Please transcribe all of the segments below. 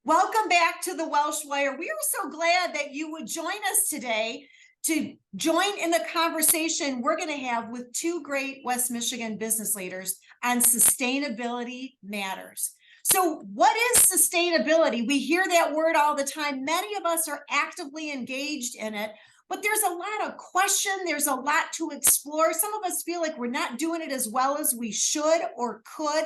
Welcome back to the Welsh Wire. We are so glad that you would join us today to join in the conversation we're going to have with two great West Michigan business leaders on sustainability matters. So what is sustainability? We hear that word all the time. Many of us are actively engaged in it, but there's a lot of question. There's a lot to explore. Some of us feel like we're not doing it as well as we should or could.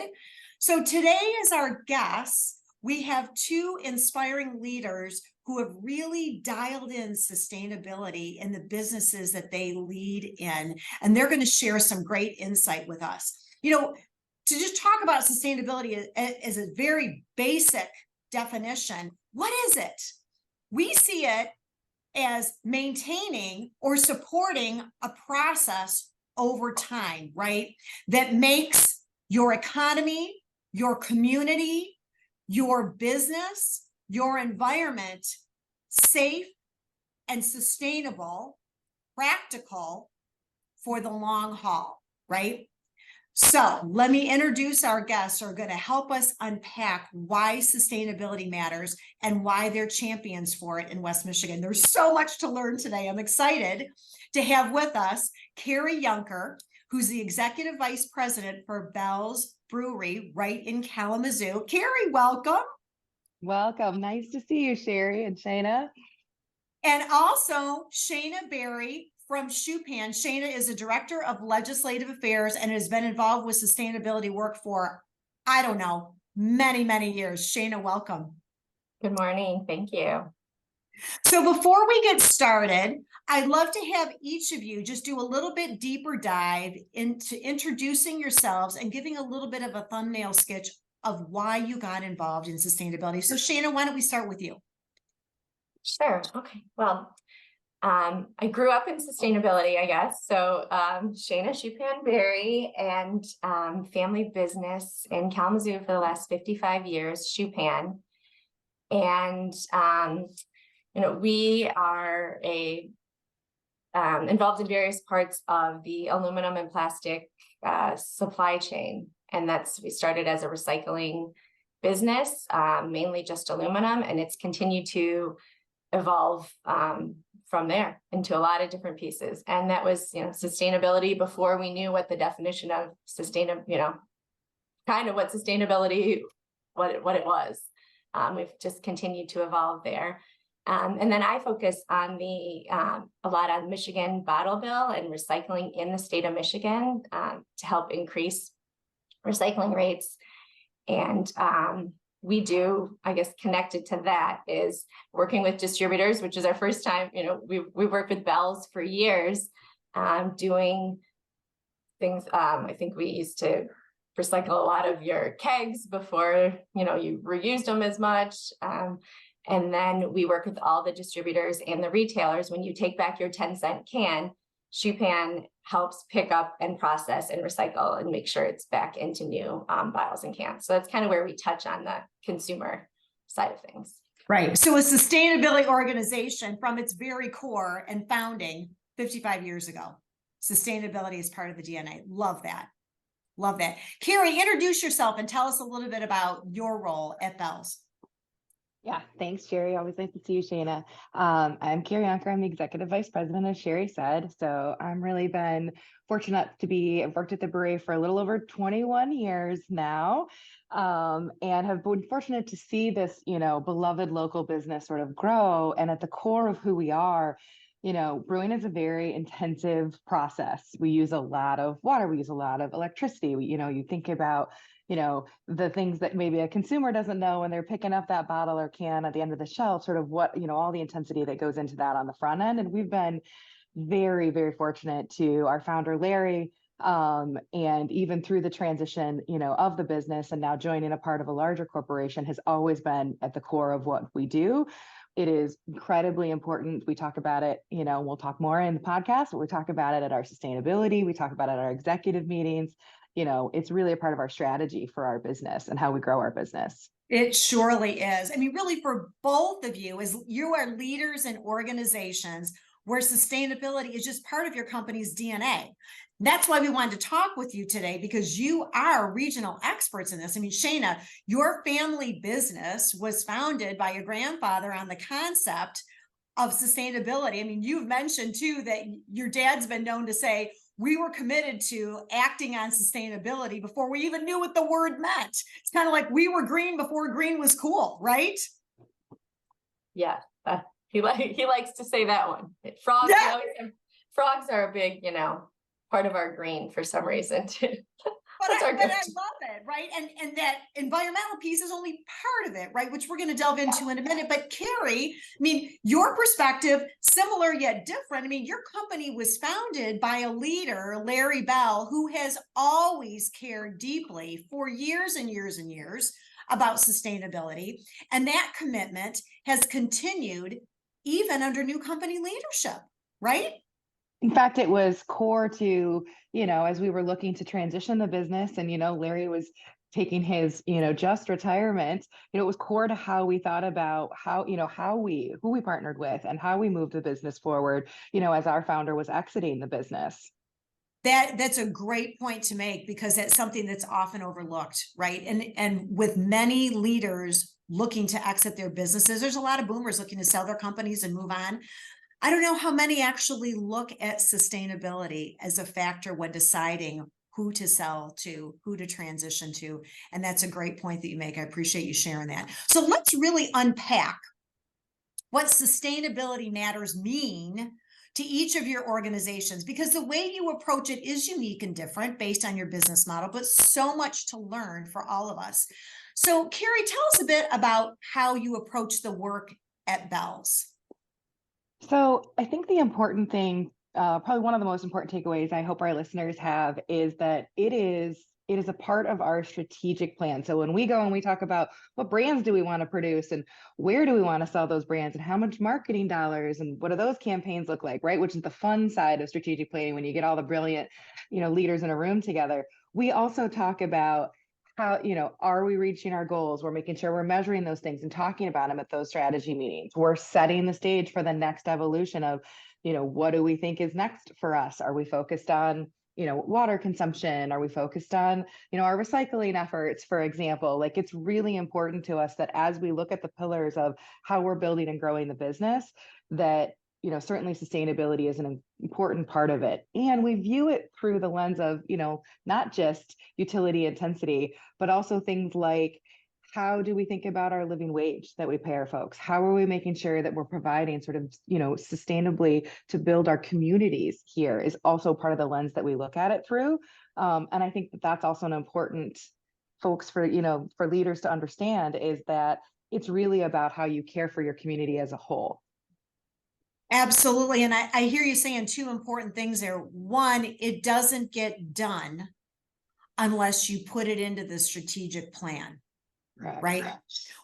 So today is our guest. We have two inspiring leaders who have really dialed in sustainability in the businesses that they lead in, and they're going to share some great insight with us. To just talk about sustainability as a very basic definition, what is it? We see it as maintaining or supporting a process over time, right? That makes your economy, your community, your business, your environment safe and sustainable, practical for the long haul, right? So let me introduce our guests who are going to help us unpack why sustainability matters and why they're champions for it in West Michigan. There's so much to learn today. I'm excited to have with us Carrie Yunker, who's the Executive Vice President for Bell's Brewery right in Kalamazoo. Carrie, welcome. Welcome. Nice to see you, Sheri and Shayna. And also Shayna Barry from Schupan. Shayna is a Director of Legislative Affairs and has been involved with sustainability work for, many, many years. Shayna, welcome. Good morning. Thank you. So before we get started, I'd love to have each of you just do a little bit deeper dive into introducing yourselves and giving a little bit of a thumbnail sketch of why you got involved in sustainability. So Shayna, why don't we start with you? Sure. Okay. Well, I grew up in sustainability, I guess. So Shayna Schupan Barry and family business in Kalamazoo for the last 55 years, Schupan. And we are involved in various parts of the aluminum and plastic supply chain. And we started as a recycling business, mainly just aluminum, and it's continued to evolve from there into a lot of different pieces. And that was, sustainability before we knew what the definition of kind of what sustainability, what it was. We've just continued to evolve there. And then I focus on a lot on Michigan bottle bill and recycling in the state of Michigan to help increase recycling rates. And we do, I guess, connected to that is working with distributors, which is our first time. We worked with Bell's for years, doing things. I think we used to recycle a lot of your kegs before, you reused them as much. And then we work with all the distributors and the retailers. When you take back your 10-cent can, Schupan helps pick up and process and recycle and make sure it's back into new bottles and cans. So that's kind of where we touch on the consumer side of things. Right. So a sustainability organization from its very core and founding 55 years ago. Sustainability is part of the DNA. Love that. Love that. Carrie, introduce yourself and tell us a little bit about your role at Bell's. Yeah, thanks, Sheri. Always nice to see you, Shayna. I'm Carrie Yunker. I'm the Executive Vice President, as Sheri said. So I'm really been fortunate I've worked at the brewery for a little over 21 years now, and have been fortunate to see this, beloved local business sort of grow. And at the core of who we are, brewing is a very intensive process. We use a lot of water. We use a lot of electricity. You think about the things that maybe a consumer doesn't know when they're picking up that bottle or can at the end of the shelf, sort of what, all the intensity that goes into that on the front end. And we've been very, very fortunate to our founder, Larry, and even through the transition, of the business and now joining a part of a larger corporation has always been at the core of what we do. It is incredibly important. We talk about it, we'll talk more in the podcast, but we talk about it at our sustainability. We talk about it at our executive meetings. It's really a part of our strategy for our business and how we grow our business. It surely is. I mean, really for both of you, as you are leaders in organizations where sustainability is just part of your company's DNA. That's why we wanted to talk with you today, because you are regional experts in this. I mean, Shayna, your family business was founded by your grandfather on the concept of sustainability. I mean, you've mentioned too that your dad's been known to say, we were committed to acting on sustainability before we even knew what the word meant. It's kind of like we were green before green was cool, right? Yeah, he likes to say that one. Frogs, Yeah. frogs are a big, part of our green for some reason too. But That's I our love go-to. it, right? And that environmental piece is only part of it, right? Which we're going to delve into in a minute. But Carrie, I mean, your perspective, similar yet different. I mean, your company was founded by a leader, Larry Bell, who has always cared deeply for years and years and years about sustainability. And that commitment has continued even under new company leadership, right? In fact, it was core to, as we were looking to transition the business and, Larry was taking his, just retirement, it was core to how we thought about who we partnered with and how we moved the business forward, as our founder was exiting the business. That's a great point to make, because that's something that's often overlooked, right? And with many leaders looking to exit their businesses, there's a lot of boomers looking to sell their companies and move on. I don't know how many actually look at sustainability as a factor when deciding who to sell to, who to transition to. And that's a great point that you make. I appreciate you sharing that. So let's really unpack what sustainability matters mean to each of your organizations, because the way you approach it is unique and different based on your business model, but so much to learn for all of us. So Carrie, tell us a bit about how you approach the work at Bell's. So I think the important thing, probably one of the most important takeaways I hope our listeners have, is that it is a part of our strategic plan. So when we go and we talk about what brands do we want to produce and where do we want to sell those brands and how much marketing dollars and what do those campaigns look like, right? Which is the fun side of strategic planning when you get all the brilliant, leaders in a room together. We also talk about how, are we reaching our goals? We're making sure we're measuring those things and talking about them at those strategy meetings. We're setting the stage for the next evolution of, what do we think is next for us? Are we focused on, water consumption? Are we focused on, our recycling efforts, for example? Like, it's really important to us that as we look at the pillars of how we're building and growing the business, that certainly sustainability is an important part of it. And we view it through the lens of, not just utility intensity, but also things like, how do we think about our living wage that we pay our folks? How are we making sure that we're providing sort of, sustainably to build our communities here is also part of the lens that we look at it through. And I think that that's also an important folks for leaders to understand, is that it's really about how you care for your community as a whole. Absolutely. And I hear you saying two important things there. One, it doesn't get done unless you put it into the strategic plan, right?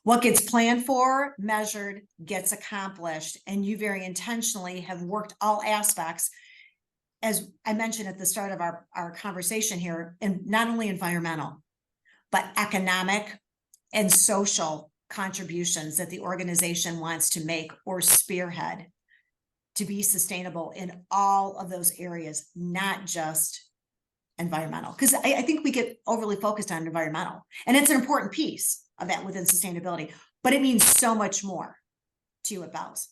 What gets planned for, measured, gets accomplished. And you very intentionally have worked all aspects, as I mentioned at the start of our conversation here, and not only environmental, but economic and social contributions that the organization wants to make or spearhead to be sustainable in all of those areas, not just environmental. Because I think we get overly focused on environmental, and it's an important piece of that within sustainability, but it means so much more to you at Bell's.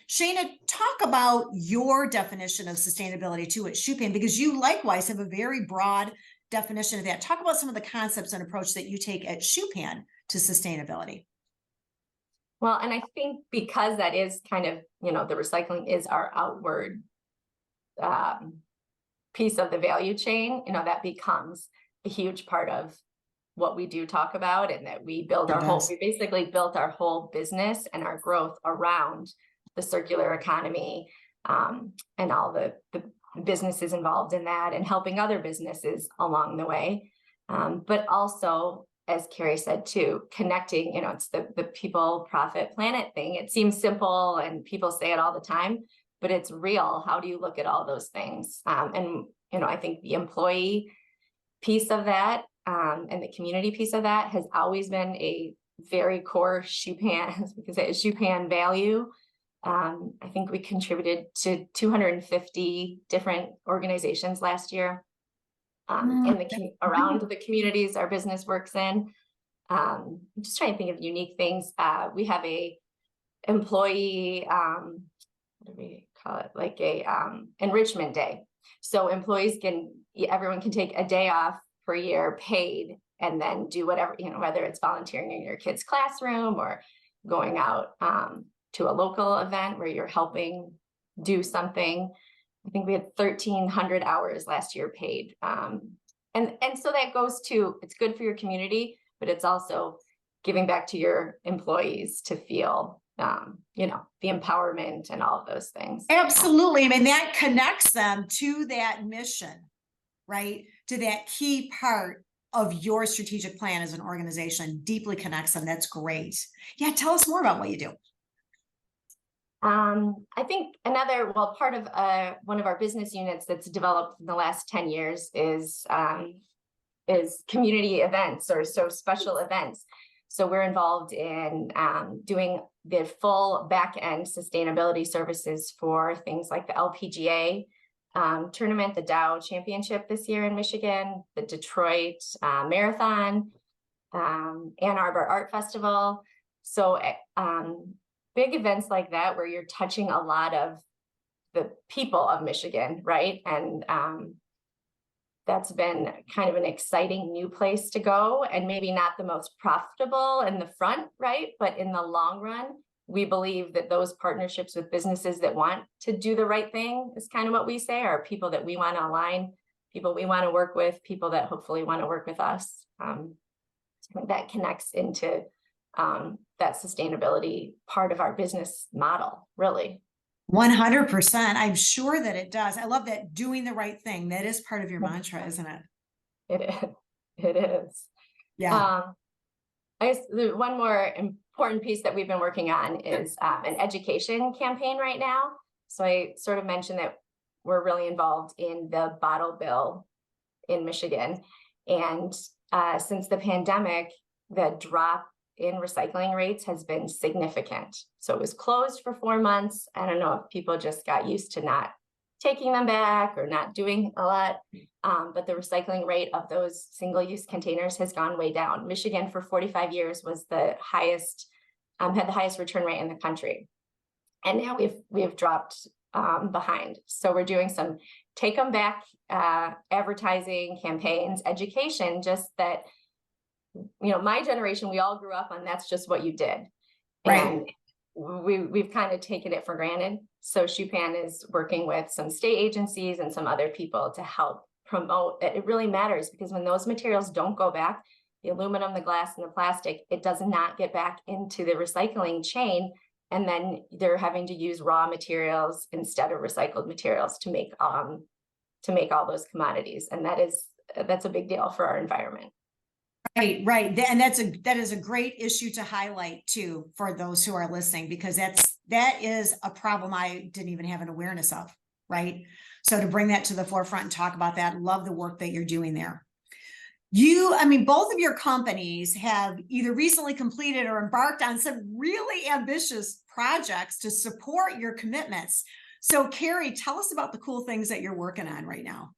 Shayna, talk about your definition of sustainability too at Schupan, because you likewise have a very broad definition of that. Talk about some of the concepts and approach that you take at Schupan to sustainability. Well, and I think because that is kind of, the recycling is our outward piece of the value chain, that becomes a huge part of what we do talk about, and that we build we basically built our whole business and our growth around the circular economy, and all the businesses involved in that, and helping other businesses along the way. But also, as Carrie said too, connecting, it's the people, profit, planet thing. It seems simple and people say it all the time, but it's real. How do you look at all those things? And, I think the employee piece of that, and the community piece of that has always been a very core Schupan, because it is Schupan value. I think we contributed to 250 different organizations last year around the communities our business works in. I'm just trying to think of unique things. We have a employee, what do we call it? Like a enrichment day. So employees everyone can take a day off per year paid and then do whatever, whether it's volunteering in your kid's classroom or going out to a local event where you're helping do something. I think we had 1,300 hours last year paid. And so that goes to, it's good for your community, but it's also giving back to your employees to feel, the empowerment and all of those things. Absolutely. I mean, that connects them to that mission, right? To that key part of your strategic plan as an organization, deeply connects them. That's great. Yeah. Tell us more about what you do. I think part of one of our business units that's developed in the last 10 years is community events or special events. So we're involved in doing the full back-end sustainability services for things like the LPGA tournament, the Dow Championship this year in Michigan, the Detroit Marathon, Ann Arbor Art Festival. So big events like that where you're touching a lot of the people of Michigan, right? And that's been kind of an exciting new place to go, and maybe not the most profitable in the front, right? But in the long run, we believe that those partnerships with businesses that want to do the right thing is kind of what we say, are people that we want to align, people we want to work with, people that hopefully want to work with us. That connects into that sustainability part of our business model, really. 100%. I'm sure that it does. I love that, doing the right thing. That is part of your mantra, isn't it? It is. Yeah. I guess the one more important piece that we've been working on is an education campaign right now. So I sort of mentioned that we're really involved in the bottle bill in Michigan. And since the pandemic, the drop in recycling rates has been significant. So it was closed for 4 months. I don't know if people just got used to not taking them back or not doing a lot, but the recycling rate of those single-use containers has gone way down. Michigan for 45 years was the highest, had the highest return rate in the country. And now we've dropped behind. So we're doing some take them back advertising campaigns, education, just that, my generation, we all grew up on that's just what you did. Right. And we've kind of taken it for granted. So Schupan is working with some state agencies and some other people to help promote that it really matters, because when those materials don't go back, the aluminum, the glass, and the plastic, it does not get back into the recycling chain. And then they're having to use raw materials instead of recycled materials to make all those commodities. And that's a big deal for our environment. Right. And that is a great issue to highlight too, for those who are listening, because that is a problem I didn't even have an awareness of, right? So to bring that to the forefront and talk about that, love the work that you're doing there. Both of your companies have either recently completed or embarked on some really ambitious projects to support your commitments. So Carrie, tell us about the cool things that you're working on right now.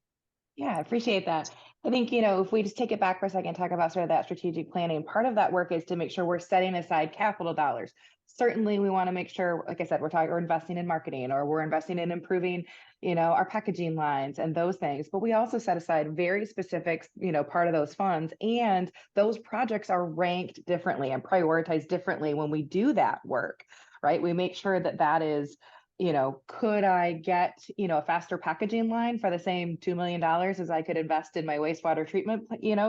Yeah, I appreciate that. I think, if we just take it back for a second, talk about sort of that strategic planning, part of that work is to make sure we're setting aside capital dollars. Certainly we want to make sure, like I said, we're investing in marketing, or we're investing in improving, our packaging lines and those things. But we also set aside very specific, part of those funds, and those projects are ranked differently and prioritized differently when we do that work, right? We make sure that is, could I get, a faster packaging line for the same $2 million as I could invest in my wastewater treatment,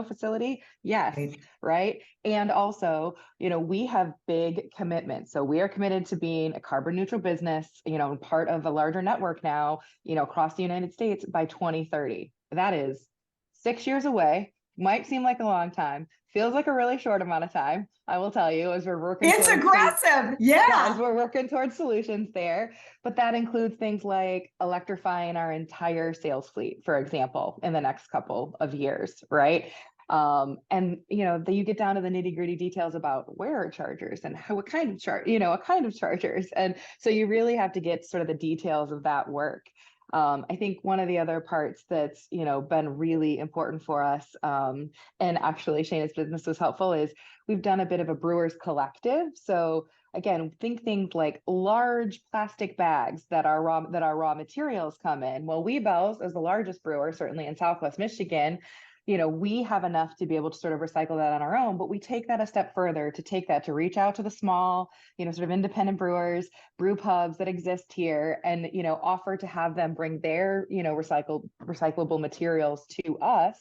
facility? Yes. Right. And also, we have big commitments. So we are committed to being a carbon neutral business, part of a larger network now, across the United States by 2030. That is 6 years away. Might seem like a long time. Feels like a really short amount of time, I will tell you, as we're working. It's aggressive. Yeah. As we're working towards solutions there. But that includes things like electrifying our entire sales fleet, for example, in the next couple of years, right? And you get down to the nitty gritty details about where are chargers and what kind of chargers. And so you really have to get sort of the details of that work. I think one of the other parts that's, been really important for us, and actually Shayna's business was helpful, is we've done a bit of a brewers collective. So again, think things like large plastic bags that our raw materials come in. Well, Weebells, as the largest brewer, certainly in Southwest Michigan, we have enough to be able to sort of recycle that on our own, but we take that a step further to reach out to the small, sort of independent brewers, brew pubs that exist here, and, offer to have them bring their, recyclable materials to us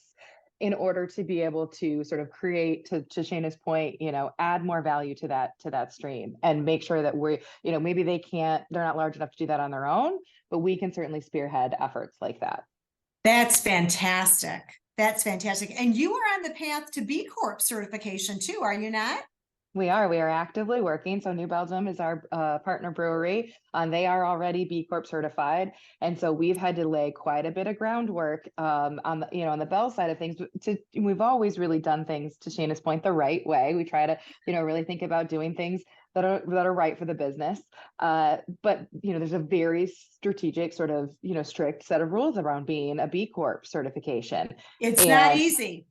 in order to be able to sort of create, to Shayna's point, add more value to that stream and make sure that maybe they're not large enough to do that on their own, but we can certainly spearhead efforts like that. That's fantastic. That's fantastic. And you are on the path to B Corp certification too, are you not? We are actively working. So New Belgium is our partner brewery, and they are already B Corp certified. And so we've had to lay quite a bit of groundwork on the Bell side of things. We've always really done things, to Shayna's point, the right way. We try to, really think about doing things that are right for the business. But there's a very strategic sort of, strict set of rules around being a B Corp certification. It's not easy.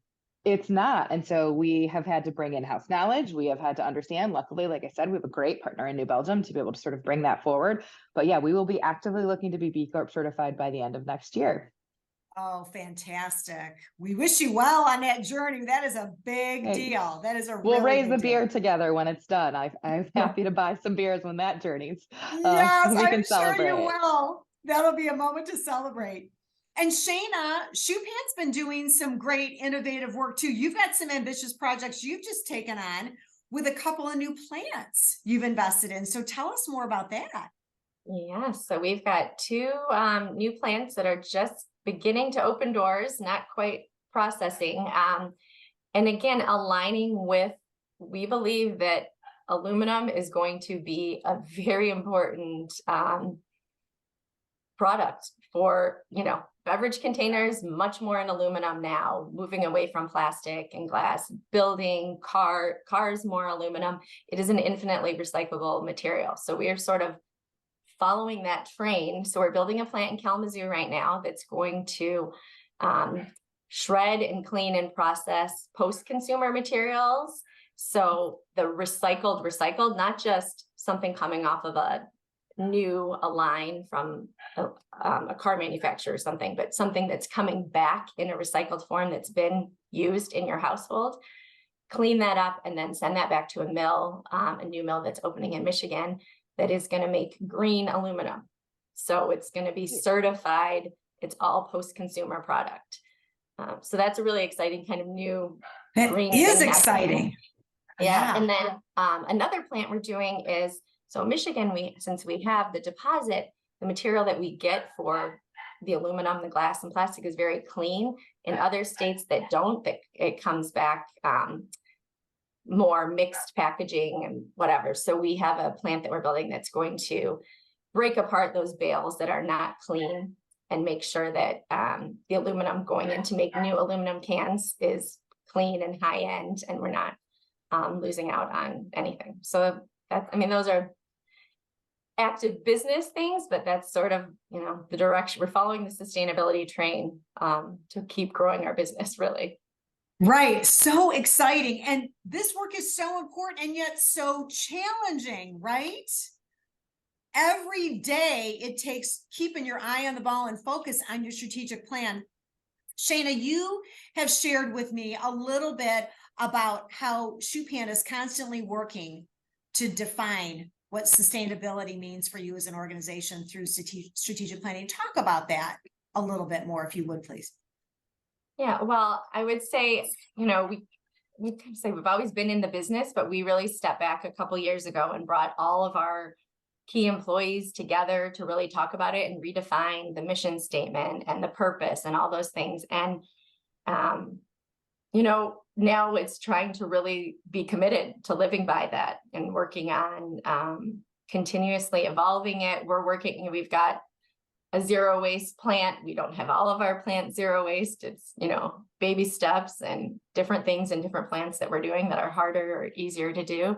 It's not. And so we have had to bring in-house knowledge. We have had to understand. Luckily, like I said, we have a great partner in New Belgium to be able to sort of bring that forward. But yeah, we will be actively looking to be B Corp certified by the end of next year. Oh, fantastic. We wish you well on that journey. That is a big deal. That is We'll really raise the beer deal. Together when it's done. I'm happy to buy some beers when that journey's. Yes, we can I'm celebrate. sure you will. That'll be a moment to celebrate. And Shayna, Schupan's been doing some great innovative work too. You've got some ambitious projects you've just taken on with a couple of new plants you've invested in. So tell us more about that. Yeah, so we've got two new plants that are just beginning to open doors, not quite processing. And again, aligning with, we believe that aluminum is going to be a very important product for, beverage containers, much more in aluminum now, moving away from plastic and glass, building cars, more aluminum. It is an infinitely recyclable material. So we are sort of following that train. So we're building a plant in Kalamazoo right now that's going to shred and clean and process post-consumer materials. So the recycled, not just something coming off of a line from a car manufacturer or something, but something that's coming back in a recycled form that's been used in your household. Clean that up and then send that back to a mill, a new mill that's opening in Michigan that is going to make green aluminum. So it's going to be certified. It's all post-consumer product. So that's a really exciting kind of new green thing. That is exciting. Yeah. And then another plant we're doing is, so Michigan, since we have the deposit, the material that we get for the aluminum, the glass and plastic is very clean. In other states that don't, it comes back more mixed packaging and whatever. So we have a plant that we're building that's going to break apart those bales that are not clean and make sure that the aluminum going in to make new aluminum cans is clean and high end, and we're not losing out on anything. So those are active business things, but that's sort of, the direction we're following, the sustainability train to keep growing our business, really. Right. So exciting. And this work is so important and yet so challenging, right? Every day it takes keeping your eye on the ball and focus on your strategic plan. Shayna, you have shared with me a little bit about how Schupan is constantly working to define what sustainability means for you as an organization through strategic planning. Talk about that a little bit more, if you would, please. Yeah, well, I would say, we kind of say we've always been in the business, but we really stepped back a couple years ago and brought all of our key employees together to really talk about it and redefine the mission statement and the purpose and all those things. And, now it's trying to really be committed to living by that and working on continuously evolving it. We've got a zero waste plant. We don't have all of our plants zero waste. It's, baby steps and different things and different plants that we're doing that are harder or easier to do.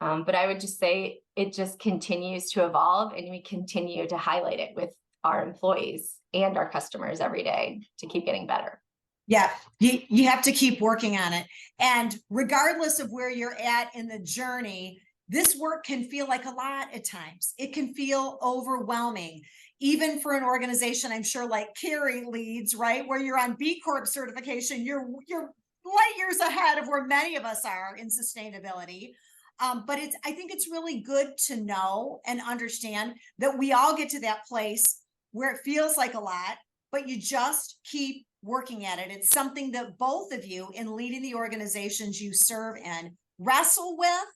But I would just say it just continues to evolve, and we continue to highlight it with our employees and our customers every day to keep getting better. Yeah, you have to keep working on it. And regardless of where you're at in the journey, this work can feel like a lot at times. It can feel overwhelming, even for an organization, I'm sure, like Carrie leads, right? Where you're on B Corp certification, you're light years ahead of where many of us are in sustainability. But I think it's really good to know and understand that we all get to that place where it feels like a lot, but you just keep working at it. It's something that both of you, in leading the organizations you serve in, wrestle with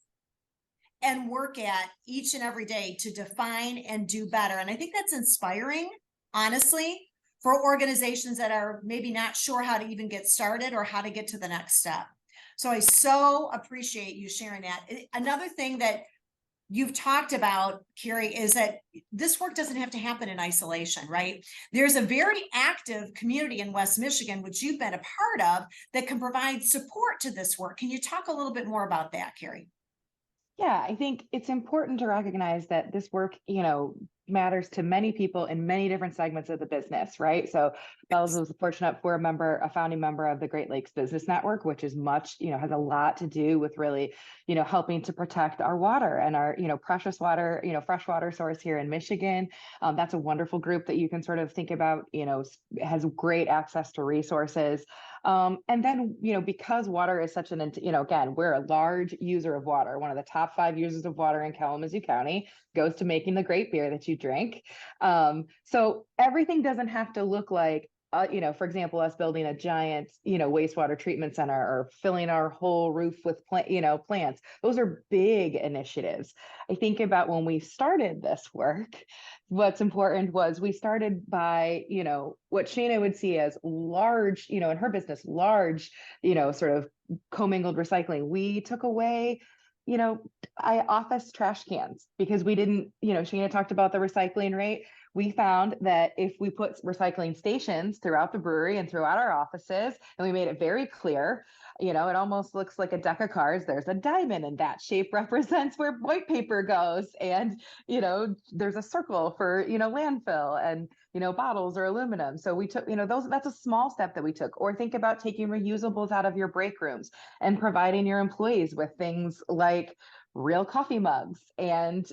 and work at each and every day to define and do better. And I think that's inspiring, honestly, for organizations that are maybe not sure how to even get started or how to get to the next step. So I so appreciate you sharing that. Another thing that you've talked about, Carrie, is that this work doesn't have to happen in isolation, right? There's a very active community in West Michigan, which you've been a part of, that can provide support to this work. Can you talk a little bit more about that, Carrie? Yeah, I think it's important to recognize that this work, matters to many people in many different segments of the business, right? So Bells was fortunate for a founding member of the Great Lakes Business Network, which is much, has a lot to do with really, helping to protect our water and our, precious water, freshwater source here in Michigan. That's a wonderful group that you can sort of think about, has great access to resources. And then, because water is such again, we're a large user of water, one of the top 5 users of water in Kalamazoo County, goes to making the great beer that you drink. So everything doesn't have to look like, for example, us building a giant, wastewater treatment center or filling our whole roof with plants. Those are big initiatives. I think about when we started this work, what's important was we started by, what Shayna would see as large, in her business, large, sort of commingled recycling. We took away office trash cans because we didn't, Shayna talked about the recycling rate. We found that if we put recycling stations throughout the brewery and throughout our offices, and we made it very clear, it almost looks like a deck of cards. There's a diamond, and that shape represents where white paper goes. And, there's a circle for, landfill and, bottles or aluminum. So we took, that's a small step that we took. Or think about taking reusables out of your break rooms and providing your employees with things like real coffee mugs and,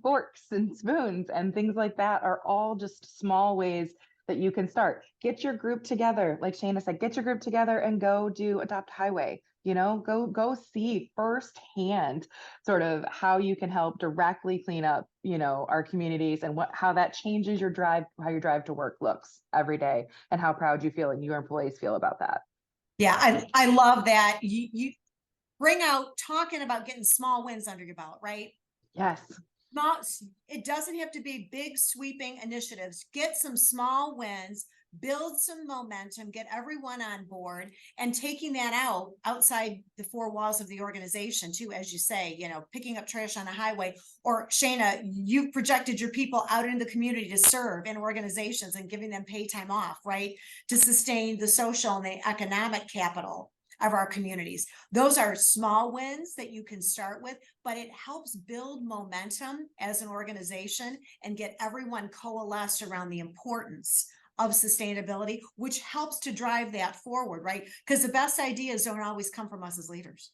forks and spoons and things like that are all just small ways that you can start. Get your group together. Like Shayna said, get your group together and go do Adopt Highway. Go see firsthand sort of how you can help directly clean up, our communities and how that changes how your drive to work looks every day and how proud you feel and your employees feel about that. Yeah, I love that. You bring out talking about getting small wins under your belt, right? Yes. It doesn't have to be big sweeping initiatives. Get some small wins, build some momentum, get everyone on board, and taking that outside the 4 walls of the organization too, as you say, picking up trash on the highway. Or Shayna, you've projected your people out in the community to serve in organizations and giving them pay time off, right? To sustain the social and the economic capital of our communities. Those are small wins that you can start with, but it helps build momentum as an organization and get everyone coalesced around the importance of sustainability, which helps to drive that forward, right? Because the best ideas don't always come from us as leaders.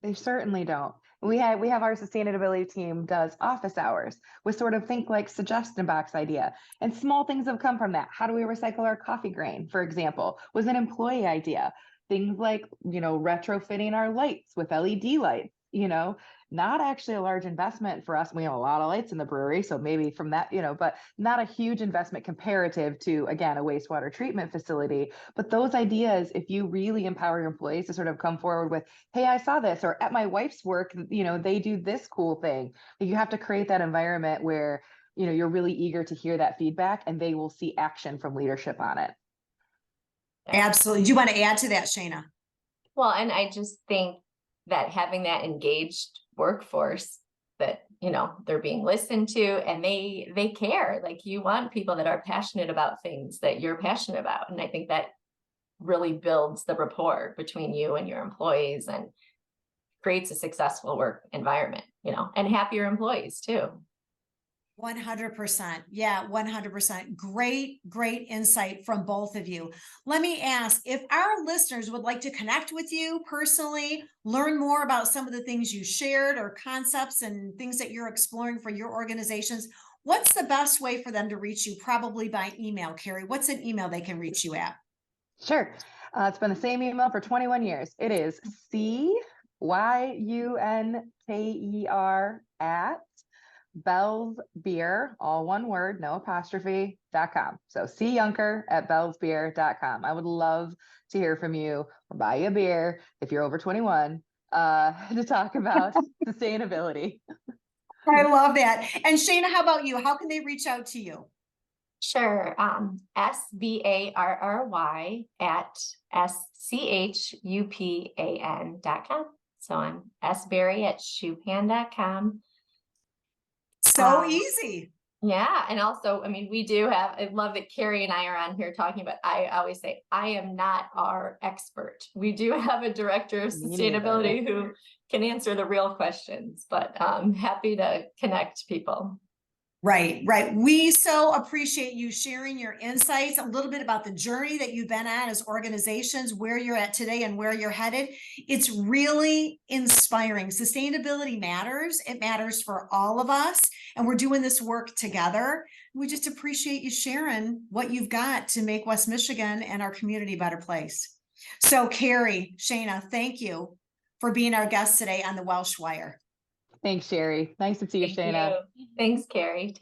They certainly don't. We have our sustainability team does office hours with sort of think like suggestion box idea, and small things have come from that. How do we recycle our coffee grain, for example, was an employee idea. Things like, retrofitting our lights with LED lights, not actually a large investment for us. We have a lot of lights in the brewery. So maybe from that, but not a huge investment comparative to, again, a wastewater treatment facility. But those ideas, if you really empower your employees to sort of come forward with, hey, I saw this, or at my wife's work, they do this cool thing. You have to create that environment where, you're really eager to hear that feedback and they will see action from leadership on it. Absolutely. Do you want to add to that, Shayna? Well, and I just think that having that engaged workforce that, you know, they're being listened to and they care. Like you want people that are passionate about things that you're passionate about. And I think that really builds the rapport between you and your employees and creates a successful work environment, you know, and happier employees too. 100%. Yeah, 100%. Great, great insight from both of you. Let me ask, if our listeners would like to connect with you personally, learn more about some of the things you shared or concepts and things that you're exploring for your organizations, what's the best way for them to reach you? Probably by email, Carrie. What's an email they can reach you at? Sure. It's been the same email for 21 years. It is CYUNKER at Bell's Beer, all one word, no apostrophe.com. So Yunker at bellsbeer.com. I would love to hear from you or buy you a beer if you're over 21 to talk about sustainability. I love that. And Shayna, how about you? How can they reach out to you? Sure. SBARRY at SCHUPAN.com. So I'm sberry at schupan.com. So easy. Yeah. And also, I mean, we do have, I love that Carrie and I are on here talking about, I always say, I am not our expert. We do have a director of sustainability who can answer the real questions, but I'm happy to connect people. Right, right. We so appreciate you sharing your insights, a little bit about the journey that you've been on as organizations, where you're at today and where you're headed. It's really inspiring. Sustainability matters. It matters for all of us. And we're doing this work together. We just appreciate you sharing what you've got to make West Michigan and our community a better place. So Carrie, Shayna, thank you for being our guest today on the Welsh Wire. Thanks, Sheri. Nice to see you, Shayna. Thanks, Carrie.